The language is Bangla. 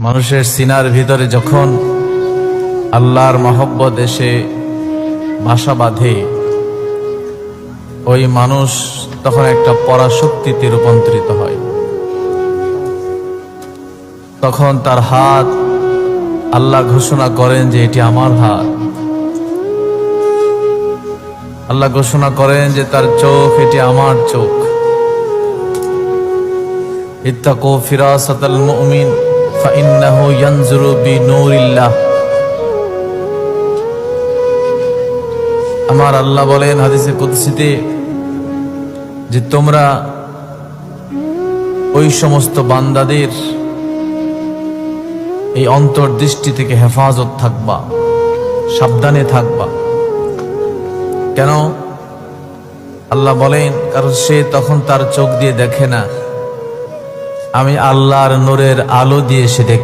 মানুষের সিনার ভিতরে যখন আল্লাহর মহব্বত এসে বাসা বাঁধে, ওই মানুষ তখন একটা পরাশক্তিতে রূপান্তরিত হয়। তখন তার হাত আল্লাহ ঘোষণা করেন যে এটি আমার হাত। আল্লাহ ঘোষণা করেন যে তার চোখ এটি আমার চোখ। ইত্তাকু ফিরাসাতাল মুমিন ফাইন্নাহু ইয়ানজুরু বিনূরিল্লাহ। আমার আল্লাহ বলেন হাদিসে কুদসিতে যে তোমরা ওই সমস্ত বান্দাদের এই অন্তর্দৃষ্টি থেকে হেফাজত থাকবা, সাবধানে থাকবা। কেন? আল্লাহ বলেন কারণ সে তখন তার চোখ দিয়ে দেখে না, আমি আল্লাহর নূরের আলো দিয়ে সে দেখে।